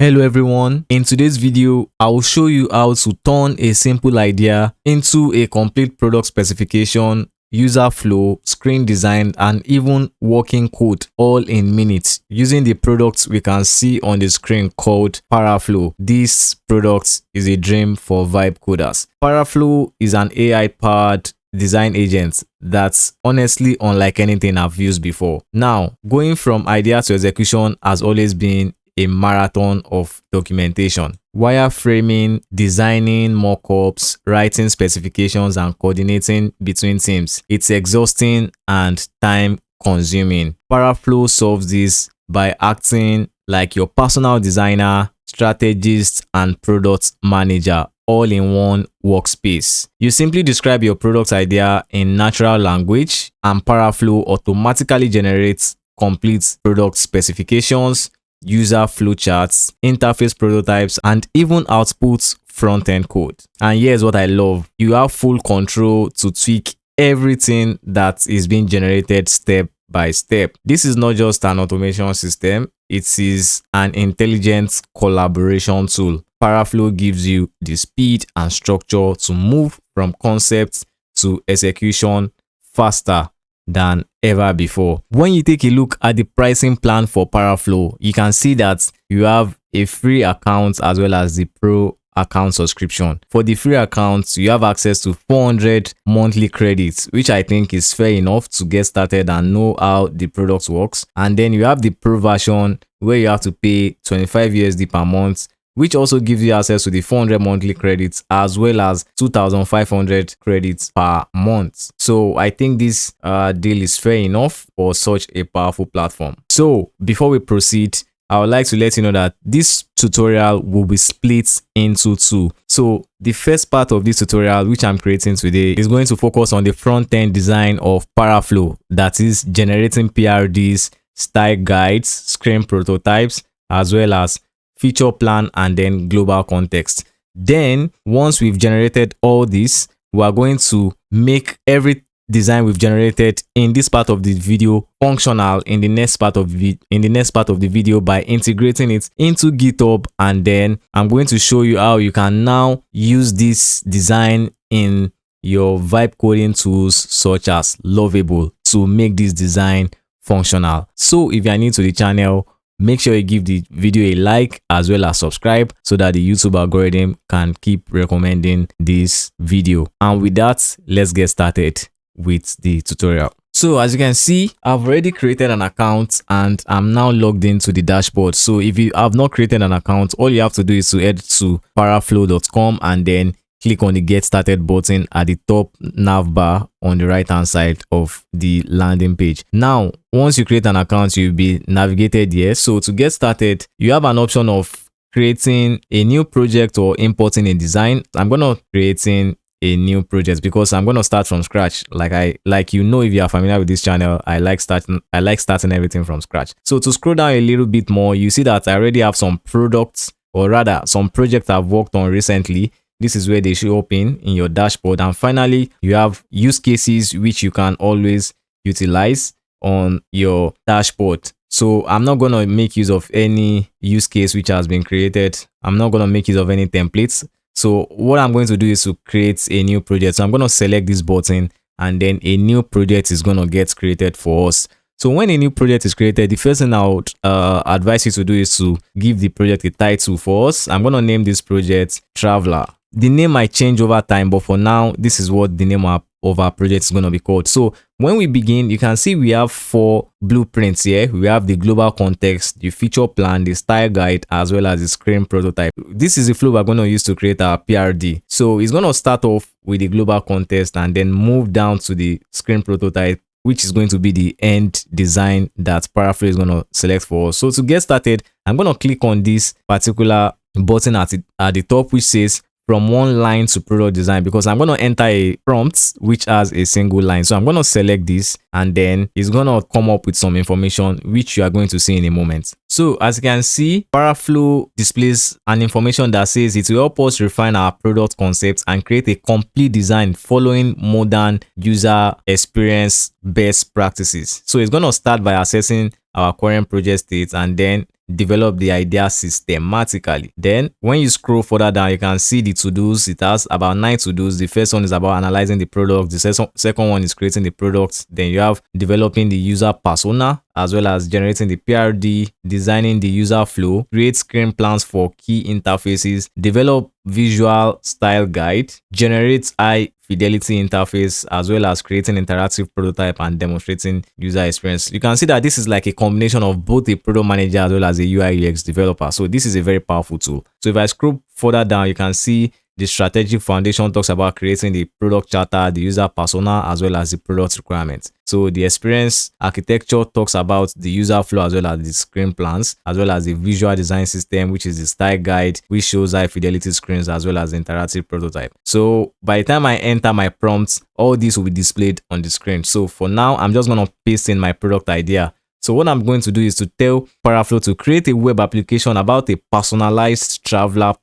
Hello everyone, in today's video, I will show you how to turn a simple idea into a complete product specification, user flow, screen design, and even working code all in minutes using the products we can see on the screen called Paraflow. This product is a dream for vibe coders. Paraflow is an AI-powered design agent that's honestly unlike anything I've used before. Now, going from idea to execution has always been a marathon of documentation, wireframing, designing mockups, writing specifications, and coordinating between teams. It's exhausting and time consuming. Paraflow solves this by acting like your personal designer, strategist, and product manager all in one workspace. You simply describe your product idea in natural language, and Paraflow automatically generates complete product specifications, user flowcharts, interface prototypes, and even outputs front-end code. And here's what I love. You have full control to tweak everything that is being generated step by step. This is not just an automation system, it is an intelligent collaboration tool. Paraflow gives you the speed and structure to move from concept to execution faster than ever before. When you take a look at the pricing plan for Paraflow, you can see that you have a free account as well as the pro account subscription. For the free account, you have access to 400 monthly credits, which I think is fair enough to get started and know how the product works. And then you have the pro version where you have to pay 25 USD per month, which also gives you access to the 400 monthly credits as well as 2,500 credits per month. So I think this deal is fair enough for such a powerful platform. So before we proceed, I would like to let you know that this tutorial will be split into two. So the first part of this tutorial, which I'm creating today, is going to focus on the front-end design of Paraflow, that is generating PRDs, style guides, screen prototypes, as well as feature plan and then global context. Then once we've generated all this, we are going to make every design we've generated in this part of the video functional in the next part of the video by integrating it into GitHub. And then I'm going to show you how you can now use this design in your vibe coding tools such as Lovable to make this design functional. So if you are new to the channel, make sure you give the video a like as well as subscribe so that the YouTube algorithm can keep recommending this video. And with that, let's get started with the tutorial. So as you can see, I've already created an account and I'm now logged into the dashboard. So if you have not created an account, all you have to do is to head to paraflow.com and then click on the get started button at the top nav bar on the right hand side of the landing page. Now, once you create an account, you'll be navigated here. So to get started, you have an option of creating a new project or importing a design. I'm going to creating a new project because I'm going to start from scratch. If you are familiar with this channel, I like starting everything from scratch. So to scroll down a little bit more, you see that I already have some products, or rather some projects I've worked on recently. This is where they show up in your dashboard. And finally, you have use cases which you can always utilize on your dashboard. So I'm not going to make use of any use case which has been created. I'm not going to make use of any templates. So what I'm going to do is to create a new project. So I'm going to select this button and then a new project is going to get created for us. So when a new project is created, the first thing I would advise you to do is to give the project a title for us. I'm going to name this project Traveler. The name might change over time, but for now, this is what the name of our project is going to be called. So when we begin, you can see we have 4 blueprints here. We have the global context, the feature plan, the style guide, as well as the screen prototype. This is the flow we're going to use to create our PRD. So it's going to start off with the global context and then move down to the screen prototype, which is going to be the end design that Paraflow is going to select for us. So to get started, I'm going to click on this particular button at the top, which says from one line to product design, because I'm going to enter a prompt which has a single line. So I'm going to select this and then it's going to come up with some information which you are going to see in a moment. So as you can see, Paraflow displays an information that says it will help us refine our product concepts and create a complete design following modern user experience best practices. So it's going to start by assessing our current project state, and then develop the idea systematically. Then when you scroll further down, you can see the to-dos. It has about 9 to-dos. The first one is about analyzing the product. The second one is creating the product. Then you have developing the user persona, as well as generating the PRD, designing the user flow, create screen plans for key interfaces, develop visual style guide, generate high fidelity interface, as well as creating interactive prototype and demonstrating user experience. You can see that this is like a combination of both a product manager as well as a UI UX developer. So this is a very powerful tool. So if I scroll further down, you can see the strategic foundation talks about creating the product charter, the user persona, as well as the product requirements. So the experience architecture talks about the user flow as well as the screen plans, as well as the visual design system, which is the style guide, which shows high fidelity screens as well as the interactive prototype. So by the time I enter my prompts, all this will be displayed on the screen. So for now, I'm just going to paste in my product idea. So what I'm going to do is to tell Paraflow to create a web application about a personalized travel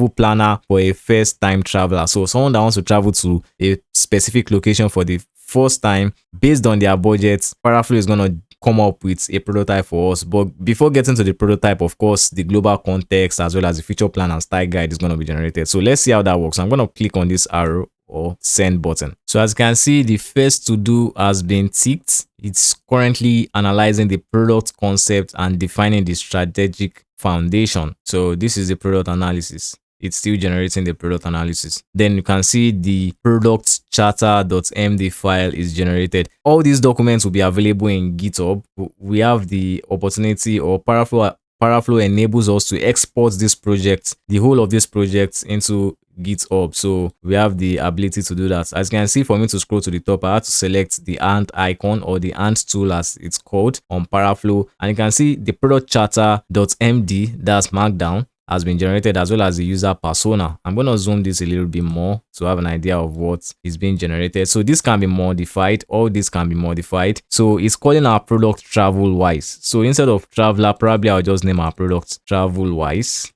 planner for a first-time traveler. So someone that wants to travel to a specific location for the first time, based on their budget, Paraflow is going to come up with a prototype for us. But before getting to the prototype, of course, the global context as well as the feature plan and style guide is going to be generated. So let's see how that works. I'm going to click on this arrow or send button. So as you can see, the first to do has been ticked. It's currently analyzing the product concept and defining the strategic foundation. So this is the product analysis. It's still generating the product analysis. Then you can see the product charter.md file is generated. All these documents will be available in GitHub. We have the opportunity, or Paraflow enables us to export this project, the whole of this project, into GitHub. So we have the ability to do that. As you can see, for me to scroll to the top, I have to select the ant icon, or the ant tool as it's called, on Paraflow, and you can see the product charter.md, that's markdown, has been generated, as well as the user persona. I'm going to zoom this a little bit more to have an idea of what is being generated. So this can be modified. All this can be modified. So it's calling our product travel wise. So instead of traveler, probably I'll just name our product travel wise,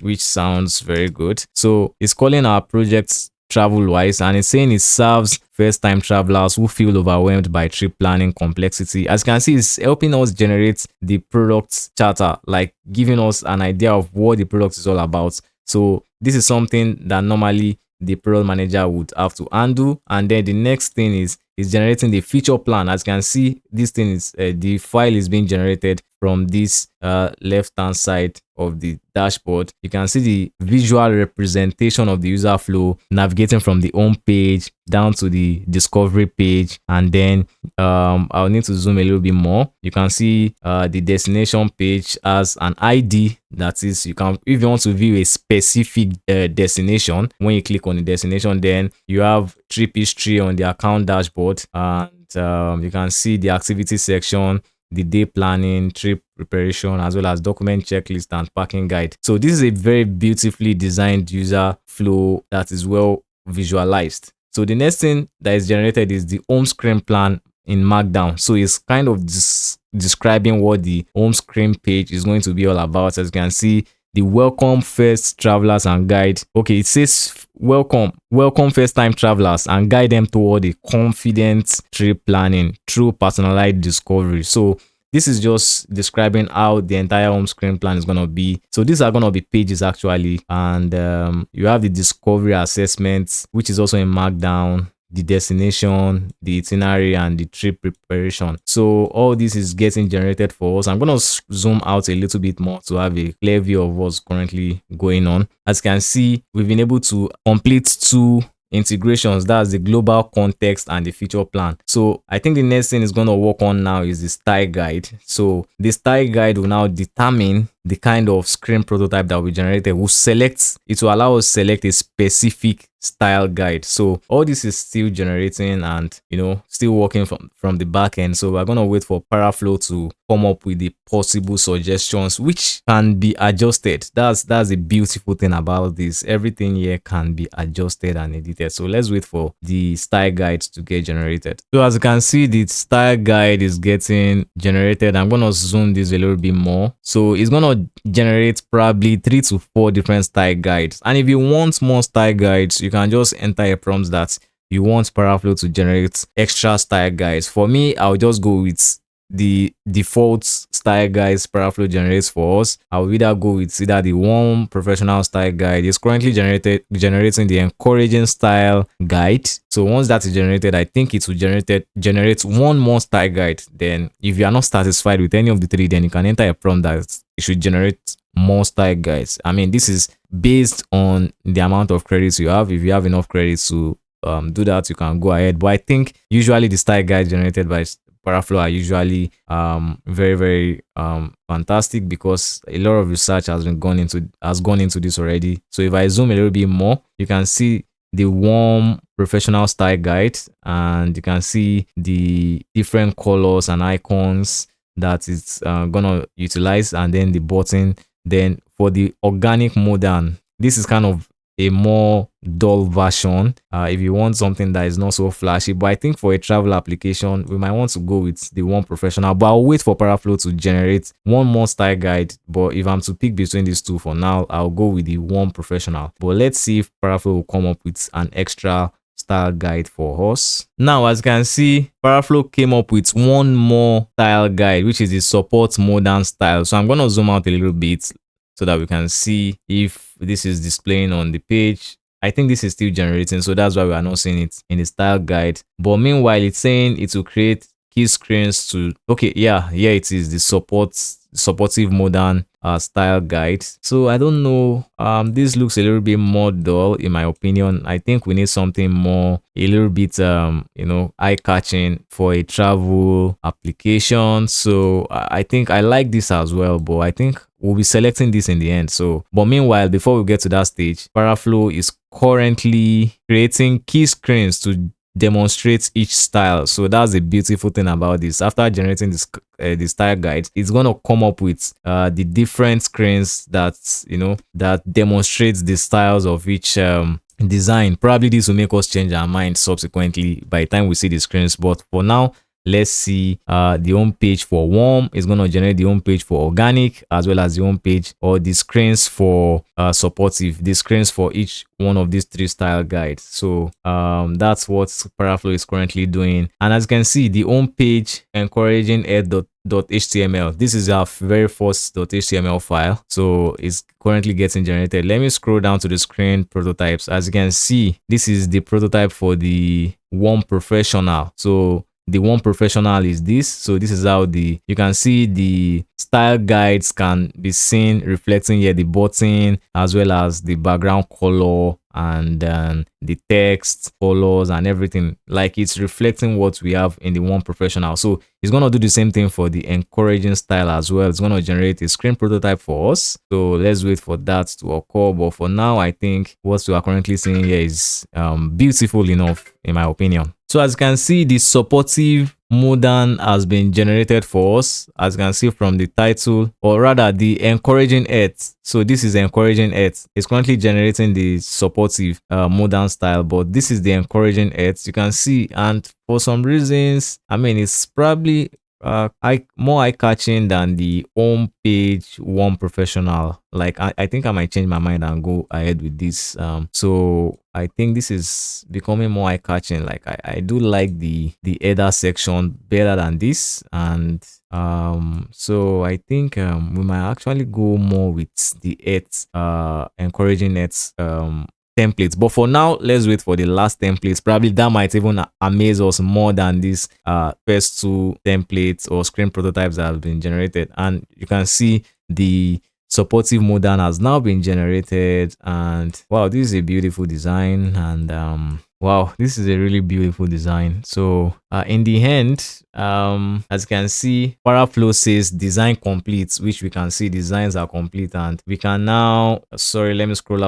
which sounds very good. So it's calling our project travel wise, and it's saying it serves first-time travelers who feel overwhelmed by trip planning complexity. As you can see, it's helping us generate the product charter, like giving us an idea of what the product is all about. So this is something that normally the product manager would have to undo. And then the next thing is generating the feature plan. As you can see, this thing is the file is being generated from this left hand side of the dashboard. You can see the visual representation of the user flow, navigating from the home page down to the discovery page, and then I'll need to zoom a little bit more. You can see the destination page as an ID. That is, you can, if you want to view a specific destination, when you click on the destination, then you have trip history on the account dashboard, and you can see the activity section, the day planning, trip preparation, as well as document checklist and packing guide. So this is a very beautifully designed user flow that is well visualized. So the next thing that is generated is the home screen plan in Markdown. So it's kind of describing what the home screen page is going to be all about. As you can see, the welcome first travelers and guide. Okay, it says welcome first time travelers and guide them toward a confident trip planning through personalized discovery. So this is just describing how the entire home screen plan is going to be. So these are going to be pages actually, and you have the discovery assessments, which is also in Markdown, the destination, the itinerary, and the trip preparation. So all this is getting generated for us. I'm going to zoom out a little bit more to have a clear view of what's currently going on. As you can see, we've been able to complete 2 integrations. That's the global context and the feature plan. So I think the next thing is going to work on now is the style guide. So the style guide will now determine the kind of screen prototype that we generated. It will allow us to select a specific style guide. So all this is still generating and, you know, still working from the back end. So we're going to wait for Paraflow to come up with the possible suggestions, which can be adjusted. That's the beautiful thing about this. Everything here can be adjusted and edited. So let's wait for the style guide to get generated. So as you can see, the style guide is getting generated. I'm going to zoom this a little bit more. So it's going to generate probably 3 to 4 different style guides. And if you want more style guides, you can just enter a prompt that you want Paraflow to generate extra style guides. For me, I'll just go with the default style guides Paraflow generates for us. I'll either go with either the warm professional style guide. It's currently generating the encouraging style guide. So once that is generated, I think it will generate one more style guide. Then if you are not satisfied with any of the three, then you can enter a prompt that it should generate more style guides. I mean, this is based on the amount of credits you have. If you have enough credits to do that, you can go ahead. But I think usually the style guides generated by Paraflow are usually very very fantastic, because a lot of research has gone into this already. So if I zoom a little bit more, you can see the warm professional style guide, and you can see the different colors and icons that it's gonna utilize, and then the button. Then for the organic modern, this is kind of a more dull version if you want something that is not so flashy. But I think for a travel application, we might want to go with the one professional, but I'll wait for Paraflow to generate one more style guide. But if I'm to pick between these two, for now I'll go with the one professional. But let's see if Paraflow will come up with an extra style guide for us. Now, as you can see, Paraflow came up with one more style guide, which is the support modern style. So I'm going to zoom out a little bit so that we can see if this is displaying on the page. I think this is still generating, so that's why we are not seeing it in the style guide. But meanwhile, it's saying it will create key screens to, okay, yeah, it is the supportive modern style guide. So I don't know, this looks a little bit more dull in my opinion. I think we need something more, a little bit eye-catching for a travel application. So I think I like this as well, but I think we'll be selecting this in the end. So but meanwhile, before we get to that stage, Paraflow is currently creating key screens to demonstrate each style. So that's the beautiful thing about this. After generating this the style guide, it's going to come up with the different screens that demonstrates the styles of each design. Probably this will make us change our mind subsequently by the time we see the screens, but for now, let's see the home page for warm. It's going to generate the home page for organic, as well as the home page or the screens for supportive, the screens for each one of these three style guides. So that's what Paraflow is currently doing. And as you can see, the home page encouraging .html. This is our very first .html file, so it's currently getting generated. Let me scroll down to the screen prototypes. As you can see, this is the prototype for the warm professional. So the one professional is this. So this is how you can see the style guides can be seen reflecting here, the button as well as the background color and the text colors and everything. Like, it's reflecting what we have in the one professional. So it's going to do the same thing for the encouraging style as well. It's going to generate a screen prototype for us. So let's wait for that to occur. But for now, I think what we are currently seeing here is beautiful enough in my opinion. So as you can see, the supportive modern has been generated for us, as you can see from the title, or rather the encouraging earth. So this is encouraging earth. It's currently generating the supportive modern style, but this is the encouraging earth, you can see. And for some reasons, I mean, it's probably more eye-catching than the home page one professional. Like, I think I might change my mind and go ahead with this. So I think this is becoming more eye-catching. Like, I do like the header section better than this. And so I think we might actually go more with the encouraging it templates. But for now, let's wait for the last templates. Probably that might even amaze us more than these first two templates or screen prototypes that have been generated. And you can see the supportive modern has now been generated. And wow, this is a beautiful design. And wow, this is a really beautiful design. So in the end, as you can see, Paraflow says design complete, which we can see designs are complete. And we can now, sorry, let me scroll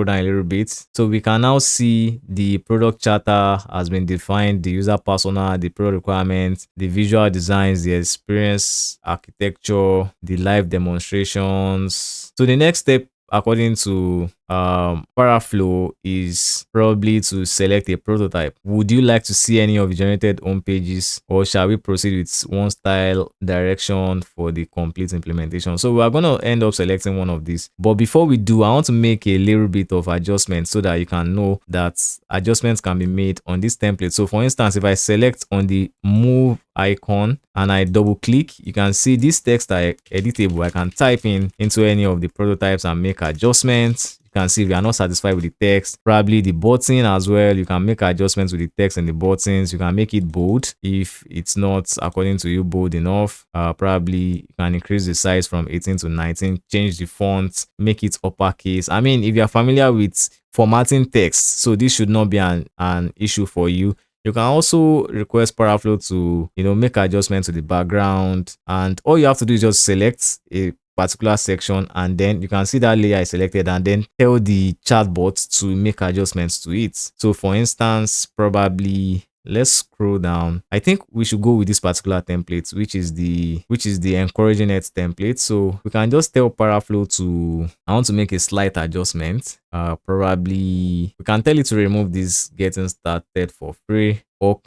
down a little bit. So we can now see the product charter has been defined, the user persona, the product requirements, the visual designs, the experience architecture, the live demonstrations. So the next step according to Paraflow is probably to select a prototype. Would you like to see any of the generated home pages, or shall we proceed with one style direction for the complete implementation? So we are going to end up selecting one of these. But before we do, I want to make a little bit of adjustment so that you can know that adjustments can be made on this template. So for instance, if I select on the move icon and I double click, you can see this text are editable. I can type into any of the prototypes and make adjustments. You can see if you are not satisfied with the text, probably the button as well, you can make adjustments with the text and the buttons. You can make it bold if it's not according to you bold enough. Probably you can increase the size from 18 to 19, change the font, make it uppercase. I mean, if you are familiar with formatting text, so this should not be an issue for you. You can also request Paraflow to, make adjustments to the background, and all you have to do is just select a particular section, and then you can see that layer is selected, and then tell the chatbot to make adjustments to it. So for instance, probably let's scroll down. I think we should go with this particular template, which is the encouraging it template. So we can just tell Paraflow to, I want to make a slight adjustment. Probably we can tell it to remove this getting started for free. Or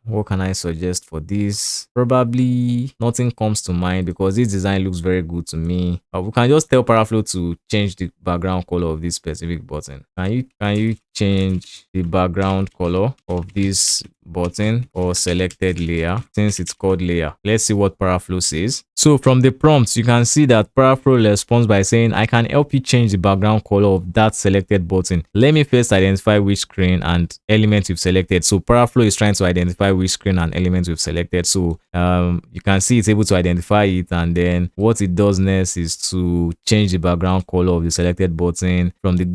what can I suggest for this? Probably nothing comes to mind because this design looks very good to me. We can just tell Paraflow to change the background color of this specific button. Can you change the background color of this button or selected layer, since it's called layer? Let's see what Paraflow says. So from the prompts, you can see that Paraflow responds by saying, I can help you change the background color of that selected button. Let me first identify which screen and element you've selected. So Paraflow is trying to identify which screen and element we've selected. So you can see it's able to identify it, and then what it does next is to change the background color of the selected button from the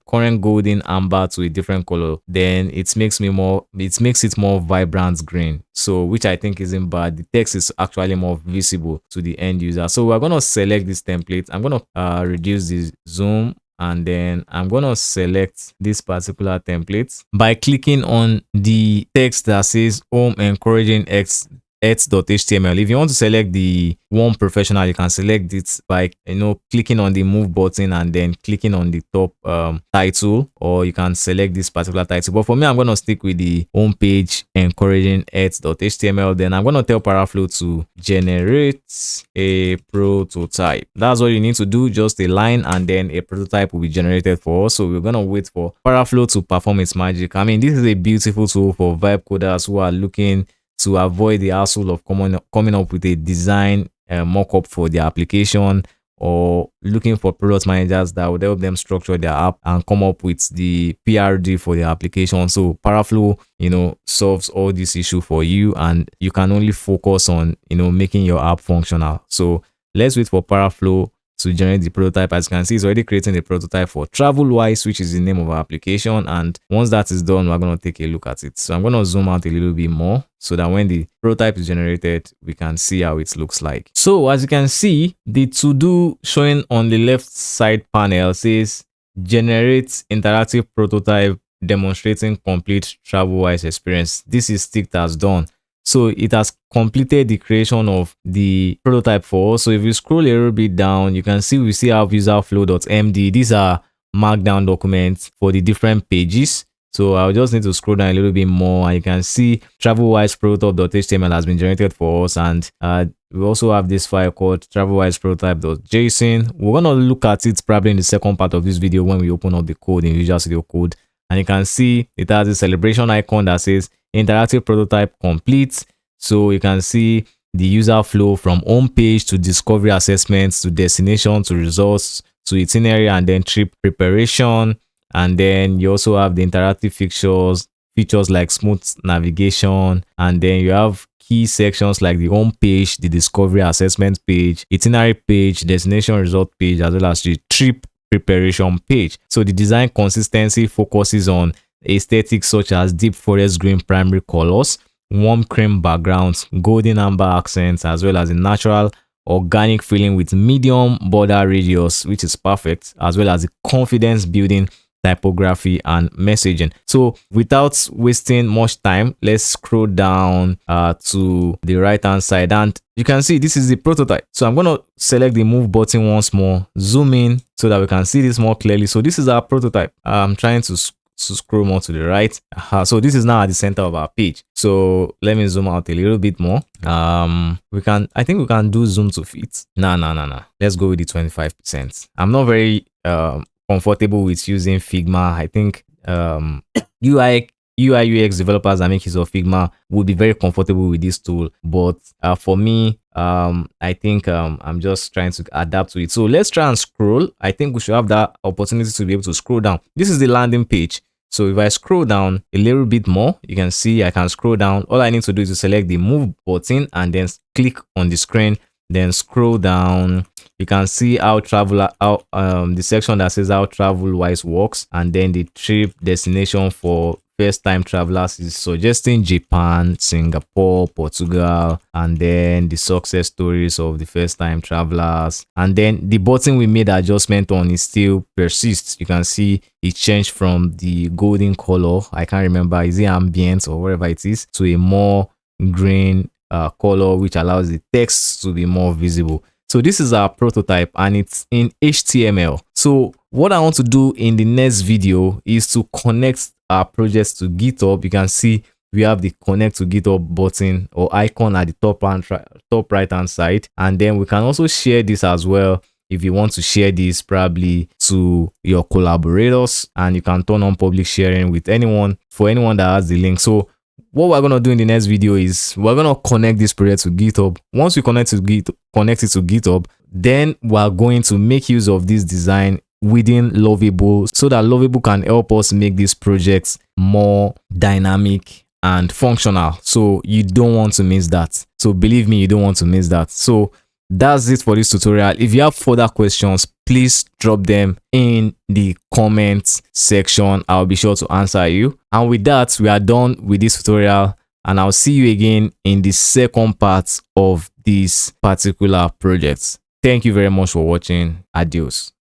current golden amber to a different color. Then it makes it more vibrant green, so which I think isn't bad. The text is actually more visible to the end user. So we're going to select this template. I'm going to reduce the zoom, and then I'm going to select this particular template by clicking on the text that says home encouraging x.html. If you want to select the one professional, you can select it by clicking on the move button and then clicking on the top title, or you can select this particular title. But for me, I'm going to stick with the homepage encouraging x.html. Then I'm going to tell Paraflow to generate a prototype. That's all you need to do, just a line, and then a prototype will be generated for us. So we're going to wait for Paraflow to perform its magic. I mean, this is a beautiful tool for vibe coders who are looking to avoid the hassle of coming up with a design mock-up for their application, or looking for product managers that would help them structure their app and come up with the PRD for their application. So Paraflow, solves all this issue for you, and you can only focus on, making your app functional. So let's wait for Paraflow to generate the prototype. As you can see, it's already creating the prototype for TravelWise, which is the name of our application. And once that is done, we're going to take a look at it. So I'm going to zoom out a little bit more so that when the prototype is generated, we can see how it looks like. So as you can see, the to-do showing on the left side panel says generate interactive prototype demonstrating complete TravelWise experience. This is ticked as done. So it has completed the creation of the prototype for us. So if you scroll a little bit down, you can see we still have userflow.md. These are markdown documents for the different pages. So I'll just need to scroll down a little bit more, and you can see TravelWise prototype.html has been generated for us, and we also have this file called TravelWise prototype.json. We're going to look at it probably in the second part of this video when we open up the code in Visual Studio Code. And you can see it has a celebration icon that says interactive prototype complete. So you can see the user flow from home page to discovery assessments to destination to results to itinerary and then trip preparation. And then you also have the interactive features like smooth navigation, and then you have key sections like the home page, the discovery assessment page, itinerary page, destination result page, as well as the trip preparation page. So the design consistency focuses on aesthetics such as deep forest green primary colors, warm cream backgrounds, golden amber accents, as well as a natural organic feeling with medium border radius, which is perfect, as well as the confidence building typography and messaging. So without wasting much time, let's scroll down to the right hand side, and you can see this is the prototype. So I'm going to select the move button once more, zoom in so that we can see this more clearly. So this is our prototype. I'm trying to scroll more to the right. So this is now at the center of our page. So let me zoom out a little bit more. I think we can do zoom to fit. No. Let's go with the 25%. I'm not very comfortable with using Figma. I think UI UX developers that make use of Figma would be very comfortable with this tool, but for me, I think I'm just trying to adapt to it. So let's try and scroll. I think we should have that opportunity to be able to scroll down. This is the landing page. So if I scroll down a little bit more, you can see I can scroll down. All I need to do is to select the move button and then click on the screen, then scroll down. You can see how the section that says how travel wise works, and then the trip destination for first time travelers is suggesting Japan, Singapore, Portugal, and then the success stories of the first time travelers. And then the button we made adjustment on is still persists. You can see it changed from the golden color, I can't remember, is it ambient or whatever it is, to a more green color, which allows the text to be more visible. So this is our prototype and it's in HTML. So what I want to do in the next video is to connect our projects to GitHub. You can see we have the connect to GitHub button or icon at the top right hand side, and then we can also share this as well. If you want to share this probably to your collaborators, and you can turn on public sharing with anyone, for anyone that has the link. So what we're going to do in the next video is we're going to connect this project to GitHub. Once we connect it to GitHub, then we're going to make use of this design within Lovable so that Lovable can help us make these projects more dynamic and functional. So you don't want to miss that. So believe me, you don't want to miss that. So that's it for this tutorial. If you have further questions, please drop them in the comments section. I'll be sure to answer you. And with that, we are done with this tutorial, and I'll see you again in the second part of this particular project. Thank you very much for watching. Adios.